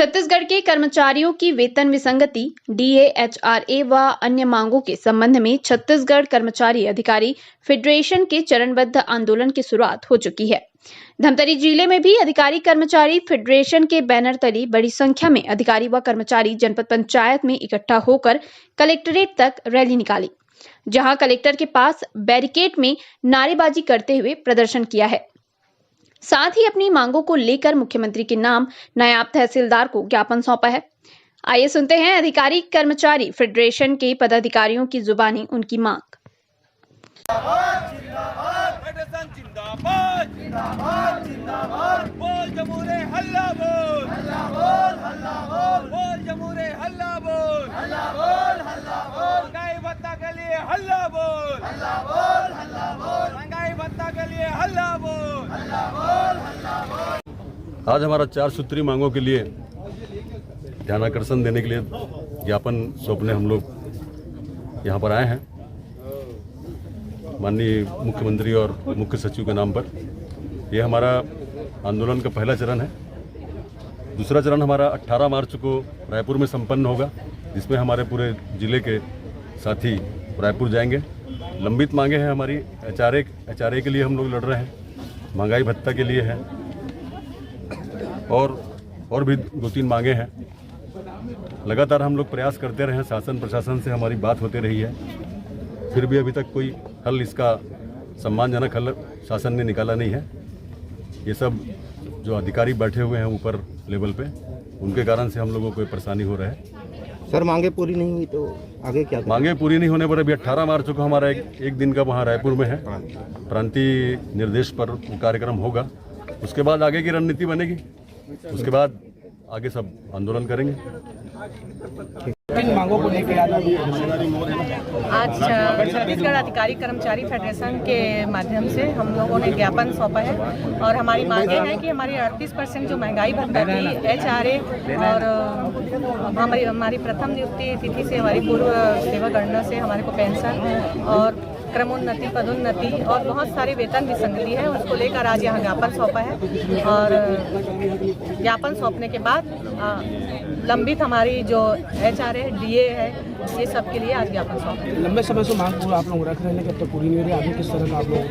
छत्तीसगढ़ के कर्मचारियों की वेतन विसंगति, डीए, एचआरए व अन्य मांगों के संबंध में छत्तीसगढ़ कर्मचारी अधिकारी फेडरेशन के चरणबद्ध आंदोलन की शुरुआत हो चुकी है। धमतरी जिले में भी अधिकारी कर्मचारी फेडरेशन के बैनर तले बड़ी संख्या में अधिकारी व कर्मचारी जनपद पंचायत में इकट्ठा होकर कलेक्ट्रेट तक रैली निकाली, जहां कलेक्टर के पास बैरिकेड में नारेबाजी करते हुए प्रदर्शन किया है। साथ ही अपनी मांगों को लेकर मुख्यमंत्री के नाम नायब तहसीलदार को ज्ञापन सौंपा है। आइए सुनते हैं अधिकारी कर्मचारी फेडरेशन के पदाधिकारियों की जुबानी उनकी मांग। आज हमारा 4 सूत्री मांगों के लिए ध्यानाकर्षण देने के लिए ज्ञापन सौंपने हम लोग यहाँ पर आए हैं माननीय मुख्यमंत्री और मुख्य सचिव के नाम पर। यह हमारा आंदोलन का पहला चरण है। दूसरा चरण हमारा 18 मार्च को रायपुर में संपन्न होगा, जिसमें हमारे पूरे जिले के साथी रायपुर जाएंगे। लंबित मांगे हैं हमारी एचआरए के लिए हम लोग लड़ रहे हैं, महंगाई भत्ता के लिए है और भी 2-3 मांगे हैं। लगातार हम लोग प्रयास करते रहे हैं, शासन प्रशासन से हमारी बात होती रही है, फिर भी अभी तक कोई हल, इसका सम्मानजनक हल शासन ने निकाला नहीं है। ये सब जो अधिकारी बैठे हुए हैं ऊपर लेवल पे, उनके कारण से हम लोगों को परेशानी हो रहा है। सर, मांगे पूरी नहीं हुई तो आगे क्या? मांगे पूरी नहीं होने पर अभी 18 मार्च को हमारा एक दिन का वहाँ रायपुर में है, प्रांतीय निर्देश पर कार्यक्रम होगा। उसके बाद आगे की रणनीति बनेगी, उसके बाद आगे सब आंदोलन करेंगे। मांगों को लेकर आज छत्तीसगढ़ अधिकारी कर्मचारी फेडरेशन के माध्यम से हम लोगों ने ज्ञापन सौंपा है और हमारी मांगे हैं कि हमारी 38% जो महंगाई भत्ता थी, एचआरए और हमारी प्रथम नियुक्ति तिथि से हमारी पूर्व सेवा गणना से हमारे को पेंशन और क्रमोन्नति, पदोन्नति और बहुत सारे वेतन विसंगति है, उसको लेकर आज यहाँ ज्ञापन सौंपा है। और ज्ञापन सौंपने के बाद लंबित हमारी जो एचआरए, डीए है, ये सब के लिए आज ज्ञापन सौंपा है। लंबे समय से मांग पूरा आप लोग रख रहे हैं, कब तक पूरी नहीं हो रही, आगे किस तरह का आप लोग?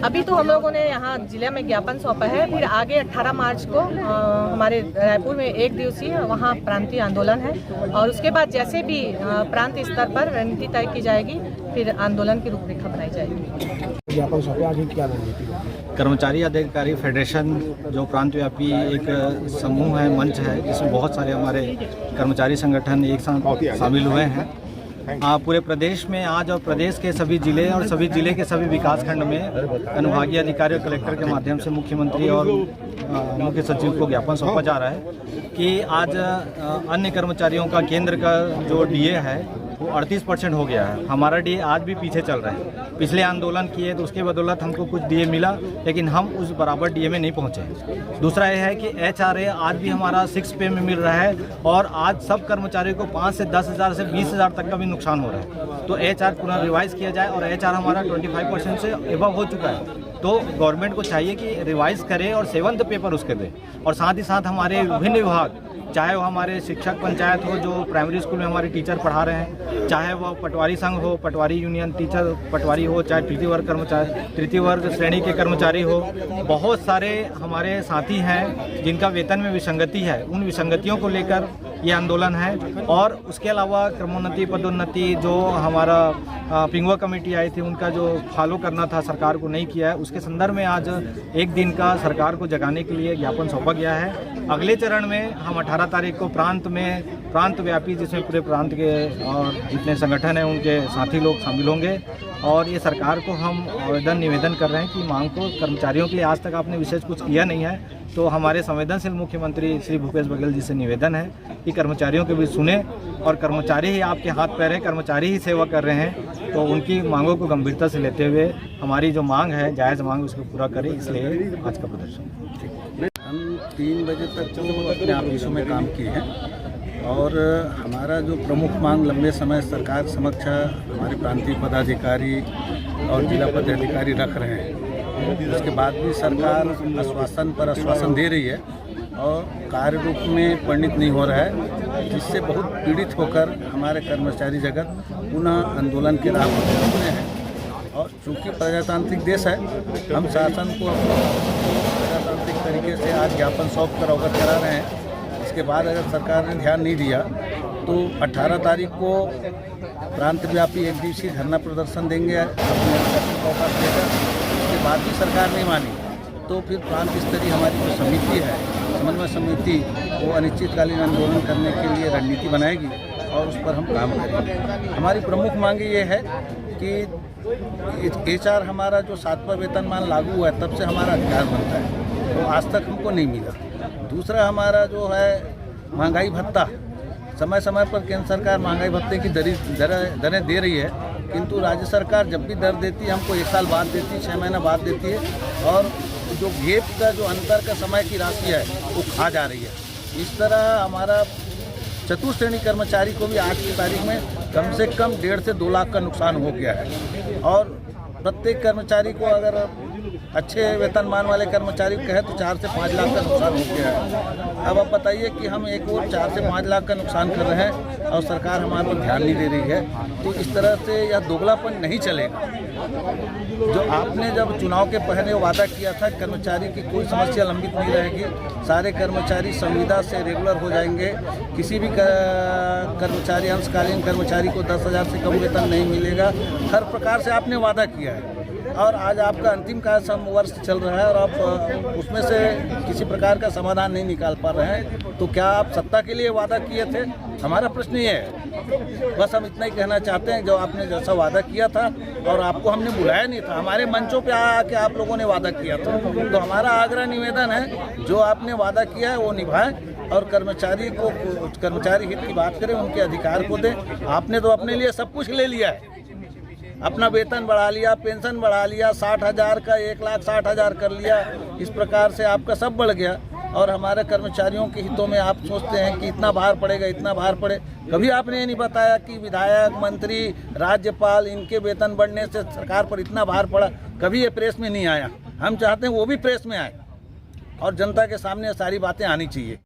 अभी तो हम लोगों ने यहाँ जिले में ज्ञापन सौंपा है, फिर आगे 18 मार्च को हमारे रायपुर में 1 दिवसीय वहाँ प्रांतीय आंदोलन है और उसके बाद जैसे भी प्रांत स्तर पर रणनीति तय की जाएगी, फिर आंदोलन की रूपरेखा बनाई जाएगी। ज्ञापन सौंपे, आगे क्या रणनीति? कर्मचारी अधिकारी फेडरेशन जो प्रांत व्यापी एक समूह है, मंच है, जिसमें बहुत सारे हमारे कर्मचारी संगठन एक साथ शामिल हुए हैं। पूरे प्रदेश में आज और प्रदेश के सभी जिले और सभी जिले के सभी विकासखंड में अनुभागीय अधिकारी और कलेक्टर के माध्यम से मुख्यमंत्री और मुख्य सचिव को ज्ञापन सौंपा जा रहा है कि आज अन्य कर्मचारियों का केंद्र का जो डीए है वो 38% हो गया है। हमारा डीए आज भी पीछे चल रहा है। पिछले आंदोलन किए तो उसके बदौलत हमको कुछ डीए मिला, लेकिन हम उस बराबर डीए में नहीं पहुंचे। दूसरा यह है कि एचआरए आज भी हमारा 6 पे में मिल रहा है और आज सब कर्मचारियों को 5 से 10 हज़ार से 20 हज़ार तक का भी नुकसान हो रहा है। तो एचआर पुनः रिवाइज किया जाए और एचआर हमारा 25% से एबव हो चुका है। तो गवर्नमेंट को चाहिए कि रिवाइज करे और 7th पेपर उसके दे। और साथ ही साथ हमारे विभिन्न विभाग, चाहे वो हमारे शिक्षक पंचायत हो जो प्राइमरी स्कूल में हमारे टीचर पढ़ा रहे हैं, चाहे वो पटवारी संघ हो, पटवारी यूनियन टीचर पटवारी हो, चाहे तृतीय वर्ग श्रेणी के कर्मचारी हो, बहुत सारे हमारे साथी हैं जिनका वेतन में विसंगति है। उन विसंगतियों को लेकर ये आंदोलन है। और उसके अलावा क्रमोन्नति, पदोन्नति जो हमारा पिंगुआ कमेटी आई थी, उनका जो फॉलो करना था सरकार को नहीं किया है, उसके संदर्भ में आज 1 दिन का सरकार को जगाने के लिए ज्ञापन सौंपा गया है। अगले चरण में हम 18 तारीख को प्रांत व्यापी, जिसमें पूरे प्रांत के और जितने संगठन हैं उनके साथी लोग शामिल होंगे। और ये सरकार को हम निवेदन कर रहे हैं कि मांग को कर्मचारियों के लिए आज तक आपने विशेष कुछ किया नहीं है, तो हमारे संवेदनशील मुख्यमंत्री श्री भूपेश बघेल जी से निवेदन है कि कर्मचारियों को भी सुने और कर्मचारी ही आपके हाथ पैर हैं, कर्मचारी ही सेवा कर रहे हैं, तो उनकी मांगों को गंभीरता से लेते हुए हमारी जो मांग है, जायज़ मांग, उसको पूरा करें, इसलिए आज का प्रदर्शन। हम 3 बजे तक तो अपने ऑफिसों में काम किए हैं और हमारा जो प्रमुख मांग लंबे समय सरकार समक्ष हमारे प्रांतीय पदाधिकारी और जिला पदाधिकारी रख रहे हैं। उसके बाद भी सरकार आश्वासन पर आश्वासन दे रही है और कार्य रूप में परिणित नहीं हो रहा है, जिससे बहुत पीड़ित होकर हमारे कर्मचारी जगत पुनः आंदोलन के राह पर उतरे हैं। और चूँकि प्रजातांत्रिक देश है, हम शासन को प्रजातांत्रिक तरीके से आज ज्ञापन सौंप कर अवगत करा रहे हैं। इसके बाद अगर सरकार ने ध्यान नहीं दिया तो 18 तारीख को प्रांत व्यापी एक दिवसीय धरना प्रदर्शन देंगे अपने अवकाश देकर। उसके बाद भी सरकार नहीं मानी तो फिर प्रांत स्तरीय हमारी जो समिति है, समन्वय समिति, वो अनिश्चितकालीन आंदोलन करने के लिए रणनीति बनाएगी और उस पर हम काम करेंगे। हमारी प्रमुख मांग ये है कि HR हमारा जो 7वां वेतनमान लागू हुआ है तब से हमारा अधिकार बनता है, वो आज तक हमको नहीं मिला। दूसरा हमारा जो है महंगाई भत्ता, समय समय पर केंद्र सरकार महंगाई भत्ते की दरें दे रही है, किंतु राज्य सरकार जब भी दर देती है हमको 1 साल बाद देती है, 6 महीना बाद देती है, और जो गेप का जो अंतर का समय की राशि है वो खा जा रही है। इस तरह हमारा चतुर्थ श्रेणी कर्मचारी को भी आज की तारीख में कम से कम 1.5 से 2 लाख का नुकसान हो गया है। और प्रत्येक कर्मचारी को अगर अच्छे वेतनमान वाले कर्मचारी को कहे तो 4 से 5 लाख का नुकसान हो गया है। अब आप बताइए कि हम एक और 4 से 5 लाख का नुकसान कर रहे हैं और सरकार हमारे पर ध्यान नहीं दे रही है, तो इस तरह से यह दोगलापन नहीं चलेगा। जो आपने जब चुनाव के पहले वादा किया था कर्मचारी की कोई समस्या लंबित नहीं रहेगी, सारे कर्मचारी संविदा से रेगुलर हो जाएंगे, किसी भी कर्मचारी अंशकालीन कर्मचारी को 10,000 से कम वेतन नहीं मिलेगा, हर प्रकार से आपने वादा किया है। और आज आपका अंतिम वर्ष चल रहा है और आप उसमें से किसी प्रकार का समाधान नहीं निकाल पा रहे हैं, तो क्या आप सत्ता के लिए वादा किए थे? हमारा प्रश्न ये है, बस हम इतना ही कहना चाहते हैं, जो आपने जैसा वादा किया था और आपको हमने बुलाया नहीं था, हमारे मंचों पे आके आप लोगों ने वादा किया था, तो हमारा आग्रह निवेदन है जो आपने वादा किया है वो निभाएं और कर्मचारी हित की बात करें, उनके अधिकार को दें। आपने तो अपने लिए सब कुछ ले लिया है, अपना वेतन बढ़ा लिया, पेंशन बढ़ा लिया, 60,000 का 1,60,000 कर लिया, इस प्रकार से आपका सब बढ़ गया और हमारे कर्मचारियों के हितों में आप सोचते हैं कि इतना भार पड़ेगा, इतना भार पड़े। कभी आपने ये नहीं बताया कि विधायक, मंत्री, राज्यपाल, इनके वेतन बढ़ने से सरकार पर इतना भार पड़ा, कभी ये प्रेस में नहीं आया। हम चाहते हैं वो भी प्रेस में आए और जनता के सामने सारी बातें आनी चाहिए।